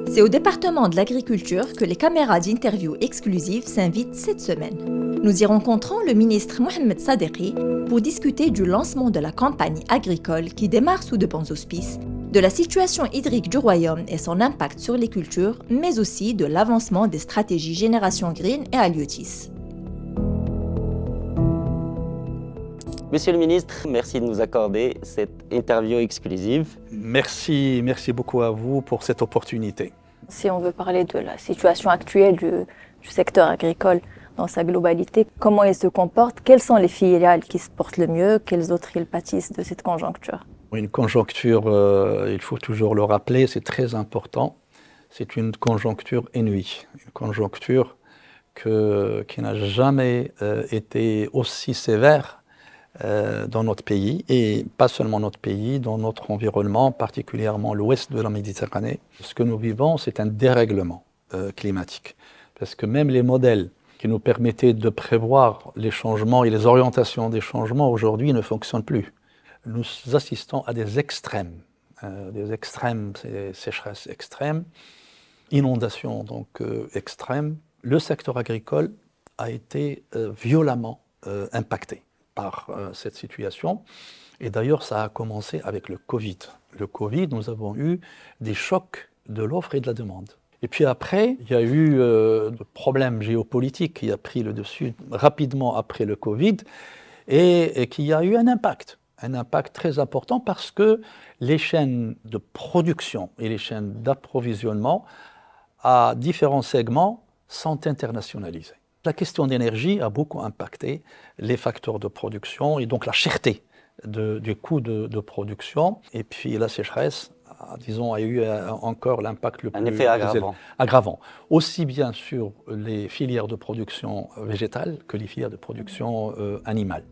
C'est au département de l'agriculture que les caméras d'interview exclusives s'invitent cette semaine. Nous y rencontrons le ministre Mohamed Sadeghi pour discuter du lancement de la campagne agricole qui démarre sous de bons auspices, de la situation hydrique du royaume et son impact sur les cultures, mais aussi de l'avancement des stratégies Génération Green et Aliotis. Monsieur le ministre, merci de nous accorder cette interview exclusive. Merci beaucoup à vous pour cette opportunité. Si on veut parler de la situation actuelle du secteur agricole dans sa globalité, comment il se comporte, quelles sont les filiales qui se portent le mieux, quelles autres ils pâtissent de cette conjoncture? Une conjoncture, il faut toujours le rappeler, c'est très important. C'est une conjoncture inouïe, une conjoncture qui n'a jamais été aussi sévère dans notre pays, et pas seulement notre pays, dans notre environnement, particulièrement l'ouest de la Méditerranée. Ce que nous vivons, c'est un dérèglement climatique. Parce que même les modèles qui nous permettaient de prévoir les changements et les orientations des changements, aujourd'hui, ne fonctionnent plus. Nous assistons à des extrêmes, c'est sécheresse extrême, inondations donc extrêmes. Le secteur agricole a été violemment impacté par cette situation. Et d'ailleurs, ça a commencé avec le Covid. Le Covid, nous avons eu des chocs de l'offre et de la demande. Et puis après, il y a eu le problème géopolitique qui a pris le dessus rapidement après le Covid et qui a eu un impact très important parce que les chaînes de production et les chaînes d'approvisionnement à différents segments sont internationalisées. La question d'énergie a beaucoup impacté les facteurs de production et donc la cherté du coût de production. Et puis la sécheresse, disons, a eu encore l'impact le plus... Un effet aggravant. Aussi bien sur les filières de production végétale que les filières de production animale.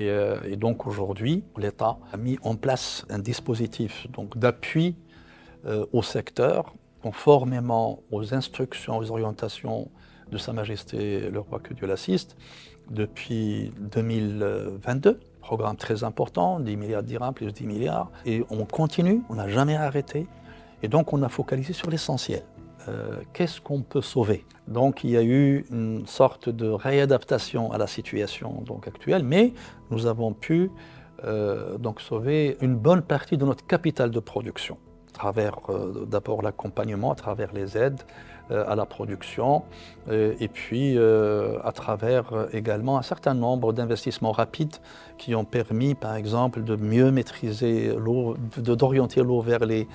Et donc aujourd'hui, l'État a mis en place un dispositif d'appui au secteur, conformément aux instructions, aux orientations de Sa Majesté le Roi, que Dieu l'assiste, depuis 2022. Programme très important, 10 milliards de dirhams plus 10 milliards. Et on continue, on n'a jamais arrêté. Et donc on a focalisé sur l'essentiel. Qu'est-ce qu'on peut sauver? Donc il y a eu une sorte de réadaptation à la situation actuelle, mais nous avons pu sauver une bonne partie de notre capital de production, à travers d'abord l'accompagnement, à travers les aides à la production, et puis à travers également un certain nombre d'investissements rapides qui ont permis, par exemple, de mieux maîtriser l'eau, d'orienter l'eau vers les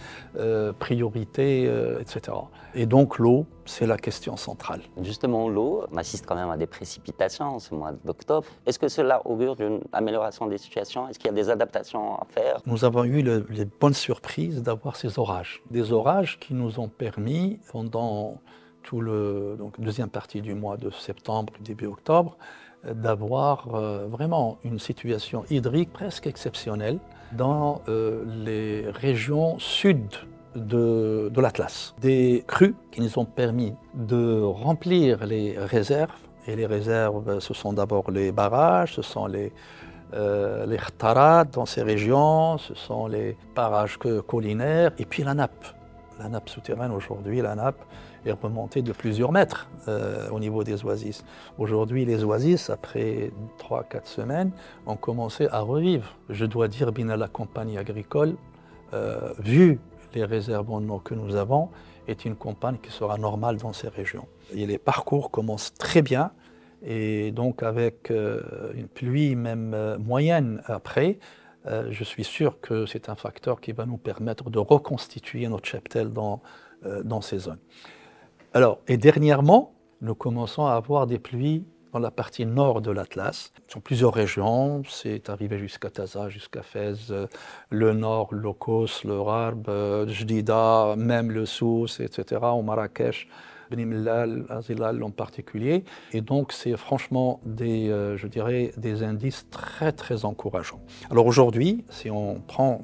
priorités, etc. Et donc l'eau, c'est la question centrale. Justement, l'eau, on assiste quand même à des précipitations ce mois d'octobre. Est-ce que cela augure d'une amélioration des situations? Est-ce qu'il y a des adaptations à faire? Nous avons eu les bonnes surprises d'avoir ces orages. Des orages qui nous ont permis, pendant tout le deuxième partie du mois de septembre, début octobre, d'avoir vraiment une situation hydrique presque exceptionnelle dans les régions sud de l'Atlas. Des crues qui nous ont permis de remplir les réserves. Et les réserves, ce sont d'abord les barrages, ce sont les khtarat dans ces régions, ce sont les barrages collinaires, et puis la nappe. La nappe souterraine aujourd'hui, la nappe est remontée de plusieurs mètres au niveau des oasis. Aujourd'hui, les oasis, après 3-4 semaines, ont commencé à revivre. Je dois dire, bien, la compagnie agricole, vu les réserves en eau que nous avons, est une campagne qui sera normale dans ces régions. Et les parcours commencent très bien, et donc avec une pluie même moyenne après, je suis sûr que c'est un facteur qui va nous permettre de reconstituer notre cheptel dans ces zones. Alors, et dernièrement, nous commençons à avoir des pluies dans la partie nord de l'Atlas. Ce sont plusieurs régions, c'est arrivé jusqu'à Taza, jusqu'à Fès, le nord, Lokos, le Rarb, Jdida, même le Souss, etc., au Marrakech, Beni Mellal, Azilal en particulier. Et donc, c'est franchement je dirais, des indices très, très encourageants. Alors aujourd'hui, si on prend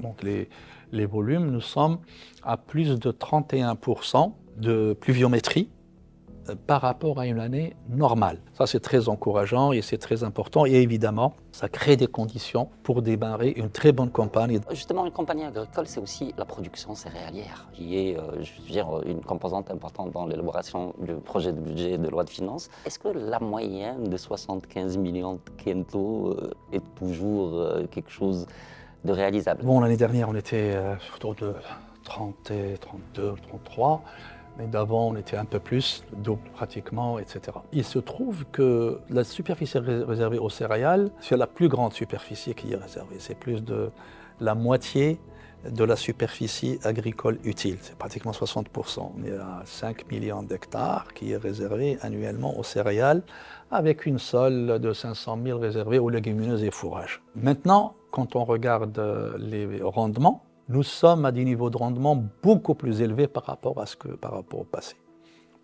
les volumes, nous sommes à plus de 31% de pluviométrie par rapport à une année normale. Ça, c'est très encourageant et c'est très important. Et évidemment, ça crée des conditions pour démarrer une très bonne campagne. Justement, une campagne agricole, c'est aussi la production céréalière, qui est je veux dire, une composante importante dans l'élaboration du projet de budget et de loi de finances. Est-ce que la moyenne de 75 millions de quintaux est toujours quelque chose de réalisable? Bon, l'année dernière, on était autour de 30 et 32, 33. Mais d'avant, on était un peu plus, double pratiquement, etc. Il se trouve que la superficie réservée aux céréales, c'est la plus grande superficie qui est réservée. C'est plus de la moitié de la superficie agricole utile. C'est pratiquement 60%. On est à 5 millions d'hectares qui est réservé annuellement aux céréales, avec une solde de 500 000 réservée aux légumineuses et fourrages. Maintenant, quand on regarde les rendements, nous sommes à des niveaux de rendement beaucoup plus élevés par rapport au passé.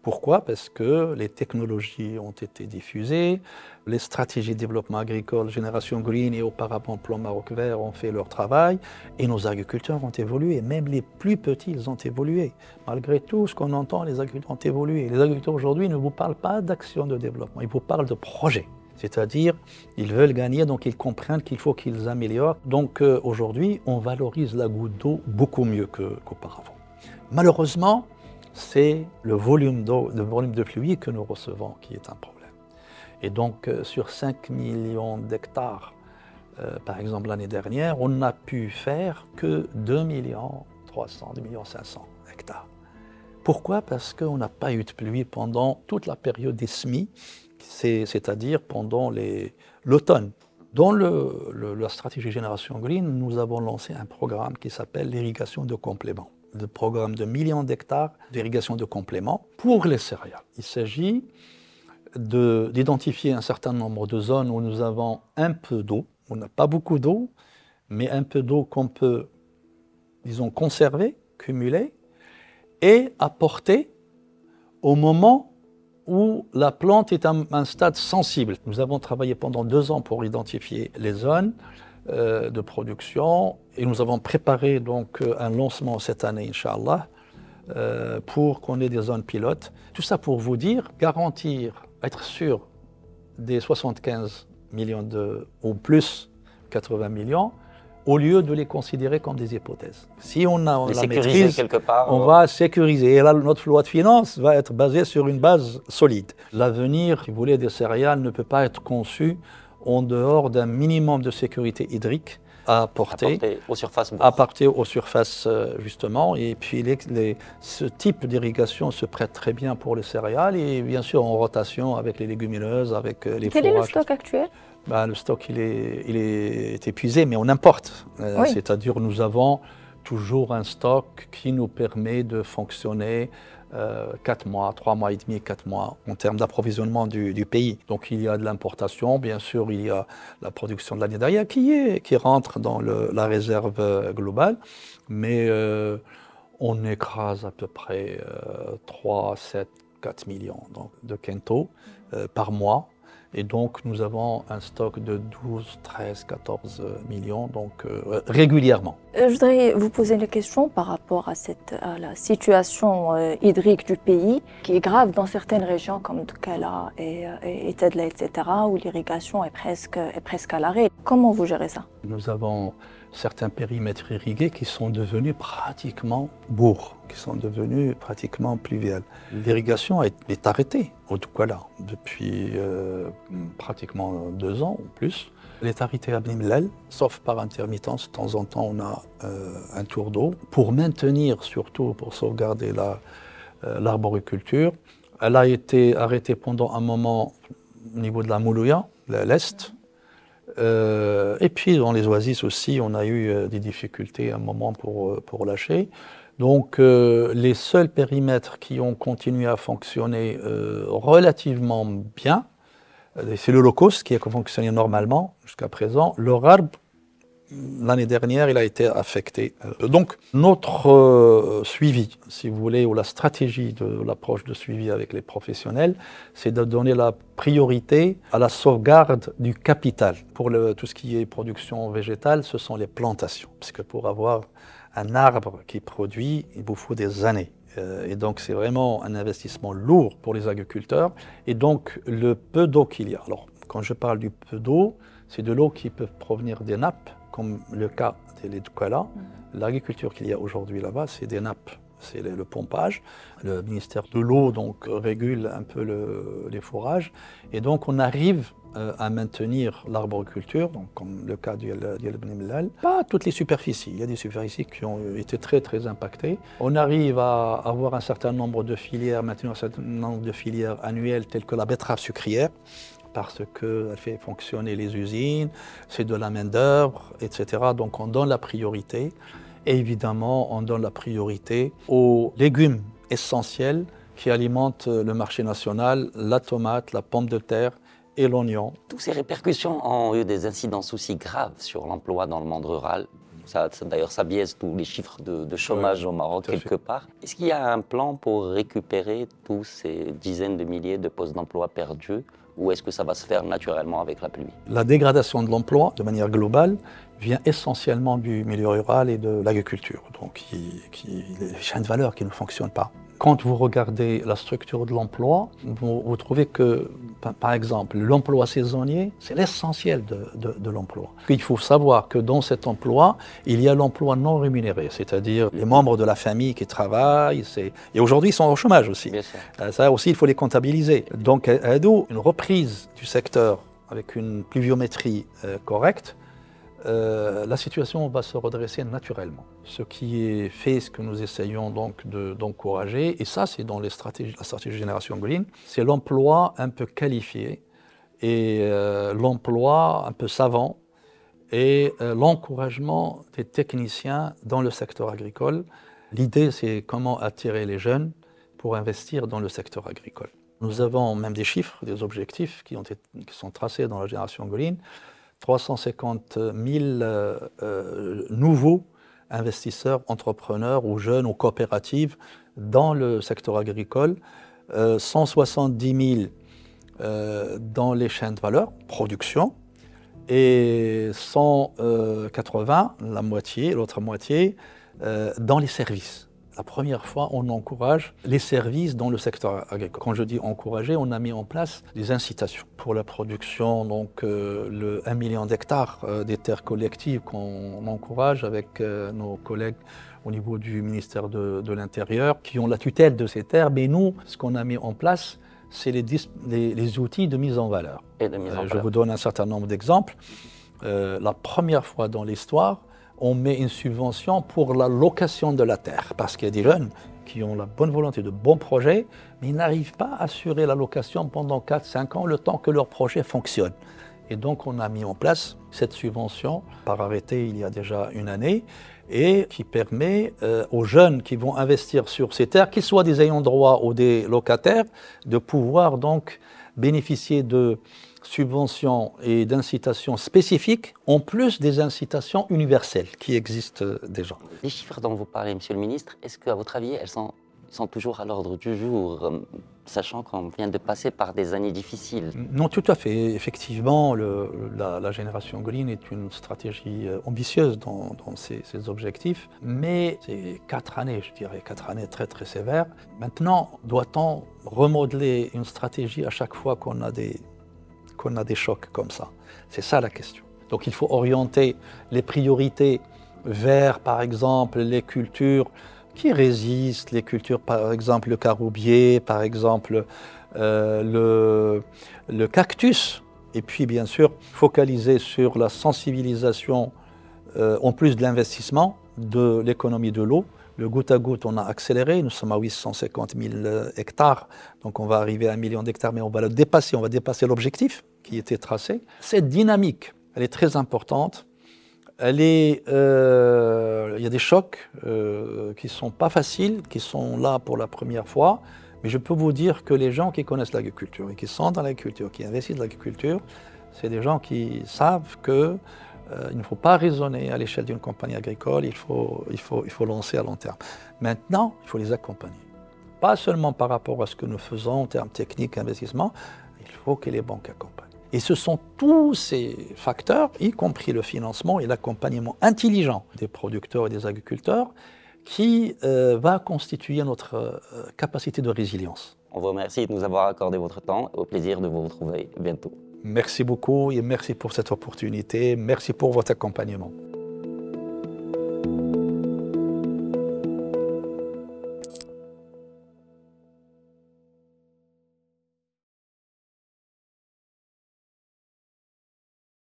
Pourquoi? Parce que les technologies ont été diffusées, les stratégies de développement agricole, Génération Green et auparavant Plan Maroc Vert ont fait leur travail et nos agriculteurs ont évolué, même les plus petits, ils ont évolué. Malgré tout ce qu'on entend, les agriculteurs ont évolué. Les agriculteurs aujourd'hui ne vous parlent pas d'action de développement, ils vous parlent de projets. C'est-à-dire, ils veulent gagner, donc ils comprennent qu'il faut qu'ils améliorent. Donc aujourd'hui, on valorise la goutte d'eau beaucoup mieux qu'auparavant. Malheureusement, c'est le volume de pluie que nous recevons qui est un problème. Et donc, sur 5 millions d'hectares, par exemple l'année dernière, on n'a pu faire que 2 300 000, 2 500 000 hectares. Pourquoi? Parce qu'on n'a pas eu de pluie pendant toute la période des semis, c'est-à-dire pendant l'automne. Dans la stratégie Génération Green, nous avons lancé un programme qui s'appelle l'irrigation de complément. Le programme de millions d'hectares d'irrigation de complément pour les céréales. Il s'agit d'identifier un certain nombre de zones où nous avons un peu d'eau. On n'a pas beaucoup d'eau, mais un peu d'eau qu'on peut, disons, conserver, cumuler et apporter au moment où la plante est à un stade sensible. Nous avons travaillé pendant 2 ans pour identifier les zones de production et nous avons préparé donc un lancement cette année, Inch'Allah, pour qu'on ait des zones pilotes. Tout ça pour vous dire, garantir, être sûr des 75 millions ou plus 80 millions, au lieu de les considérer comme des hypothèses. Si on a la maîtrise, quelque part, on va sécuriser. Et là, notre loi de finances va être basée sur une base solide. L'avenir, si vous voulez, des céréales ne peut pas être conçu en dehors d'un minimum de sécurité hydrique à apporter aux surfaces. Justement. Et puis, ce type d'irrigation se prête très bien pour les céréales et bien sûr en rotation avec les légumineuses, avec les fourrages. Quel est le stock actuel? Le stock, il est épuisé, mais on importe. Oui. C'est-à-dire nous avons toujours un stock qui nous permet de fonctionner 4 mois, 3 mois et demi, 4 mois en termes d'approvisionnement du pays. Donc il y a de l'importation, bien sûr, il y a la production de l'année derrière qui rentre dans la réserve globale, mais on écrase à peu près 3, 7, 4 millions de quintaux par mois. Et donc, nous avons un stock de 12, 13, 14 millions, donc régulièrement. Je voudrais vous poser une question par rapport à la situation hydrique du pays, qui est grave dans certaines régions comme Doukala et Tedla, etc., où l'irrigation est presque à l'arrêt. Comment vous gérez ça? Nous avons certains périmètres irrigués qui sont devenus pratiquement bourgs, qui sont devenus pratiquement pluviales. L'irrigation est arrêtée au Doukala depuis pratiquement 2 ans ou plus. Elle est arrêtée à Blimlel, sauf par intermittence. De temps en temps, on a un tour d'eau. Pour maintenir, surtout pour sauvegarder l'arboriculture, elle a été arrêtée pendant un moment au niveau de la Moulouya, l'Est. Et puis dans les oasis aussi, on a eu des difficultés à un moment pour lâcher. Donc les seuls périmètres qui ont continué à fonctionner relativement bien, c'est le low-cost qui a fonctionné normalement jusqu'à présent. Le Gharb, l'année dernière, il a été affecté. Donc notre suivi, si vous voulez, ou la stratégie de l'approche de suivi avec les professionnels, c'est de donner la priorité à la sauvegarde du capital. Pour tout ce qui est production végétale, ce sont les plantations. Parce que pour avoir un arbre qui produit, il vous faut des années. Et donc, c'est vraiment un investissement lourd pour les agriculteurs. Et donc, le peu d'eau qu'il y a. Alors, quand je parle du peu d'eau, c'est de l'eau qui peut provenir des nappes, comme le cas des Douala. L'agriculture qu'il y a aujourd'hui là-bas, c'est des nappes. C'est le pompage. Le ministère de l'eau donc régule un peu les fourrages. Et donc, on arrive à maintenir l'arboriculture, donc comme le cas du Bni Mellal. Pas toutes les superficies. Il y a des superficies qui ont été très impactées. On arrive à avoir un certain nombre de filières, maintenir un certain nombre de filières annuelles, telles que la betterave sucrière, parce qu'elle fait fonctionner les usines, c'est de la main-d'œuvre, etc. Donc on donne la priorité. Et évidemment, on donne la priorité aux légumes essentiels qui alimentent le marché national, la tomate, la pomme de terre et l'oignon. Toutes ces répercussions ont eu des incidences aussi graves sur l'emploi dans le monde rural. D'ailleurs, ça biaise tous les chiffres de chômage au Maroc quelque part. Est-ce qu'il y a un plan pour récupérer tous ces dizaines de milliers de postes d'emploi perdus ou est-ce que ça va se faire naturellement avec la pluie? La dégradation de l'emploi, de manière globale, vient essentiellement du milieu rural et de l'agriculture, donc les chaînes de valeur qui ne fonctionnent pas. Quand vous regardez la structure de l'emploi, vous trouvez que, par exemple, l'emploi saisonnier, c'est l'essentiel de l'emploi. Il faut savoir que dans cet emploi, il y a l'emploi non rémunéré, c'est-à-dire les membres de la famille qui travaillent, et aujourd'hui ils sont au chômage aussi. Bien sûr. Ça aussi, il faut les comptabiliser. Donc, une reprise du secteur avec une pluviométrie correcte, la situation va se redresser naturellement. Ce qui est fait, ce que nous essayons donc d'encourager, et ça c'est dans la stratégie Génération Green, c'est l'emploi un peu qualifié et l'emploi un peu savant et l'encouragement des techniciens dans le secteur agricole. L'idée c'est comment attirer les jeunes pour investir dans le secteur agricole. Nous avons même des chiffres, des objectifs qui sont tracés dans la Génération Green. 350 000 nouveaux investisseurs, entrepreneurs ou jeunes ou coopératives dans le secteur agricole, 170 000 dans les chaînes de valeur, production, et 180, la moitié, l'autre moitié, dans les services. La première fois, on encourage les services dans le secteur agricole. Quand je dis encourager, on a mis en place des incitations pour la production, donc le 1 million d'hectares des terres collectives qu'on encourage avec nos collègues au niveau du ministère de l'Intérieur qui ont la tutelle de ces terres. Mais nous, ce qu'on a mis en place, c'est les outils de mise en valeur. Je vous donne un certain nombre d'exemples. La première fois dans l'histoire, on met une subvention pour la location de la terre, parce qu'il y a des jeunes qui ont la bonne volonté de bons projets, mais ils n'arrivent pas à assurer la location pendant 4-5 ans, le temps que leur projet fonctionne. Et donc on a mis en place cette subvention par arrêté il y a déjà une année, et qui permet aux jeunes qui vont investir sur ces terres, qu'ils soient des ayants droit ou des locataires, de pouvoir donc bénéficier de subventions et d'incitations spécifiques, en plus des incitations universelles qui existent déjà. Les chiffres dont vous parlez, Monsieur le Ministre, est-ce qu'à votre avis, elles sont toujours à l'ordre du jour, sachant qu'on vient de passer par des années difficiles? Non, tout à fait. Effectivement, la Génération Green est une stratégie ambitieuse dans ses objectifs, mais c'est 4 années, je dirais, 4 années très sévères. Maintenant, doit-on remodeler une stratégie à chaque fois qu'on a des chocs comme ça? C'est ça la question. Donc il faut orienter les priorités vers, par exemple, les cultures qui résistent, les cultures, par exemple, le caroubier, par exemple, le cactus. Et puis, bien sûr, focaliser sur la sensibilisation, en plus de l'investissement, de l'économie de l'eau. Le goutte à goutte, on a accéléré, nous sommes à 850 000 hectares, donc on va arriver à 1 million d'hectares, mais on va le dépasser, on va dépasser l'objectif qui était tracé. Cette dynamique, elle est très importante. Il y a des chocs qui ne sont pas faciles, qui sont là pour la première fois, mais je peux vous dire que les gens qui connaissent l'agriculture et qui sont dans l'agriculture, qui investissent dans l'agriculture, c'est des gens qui savent que il ne faut pas raisonner à l'échelle d'une compagnie agricole, il faut lancer à long terme. Maintenant, il faut les accompagner. Pas seulement par rapport à ce que nous faisons en termes techniques, investissement, il faut que les banques accompagnent. Et ce sont tous ces facteurs, y compris le financement et l'accompagnement intelligent des producteurs et des agriculteurs, qui va constituer notre capacité de résilience. On vous remercie de nous avoir accordé votre temps. Au plaisir de vous retrouver bientôt. Merci beaucoup et merci pour cette opportunité. Merci pour votre accompagnement.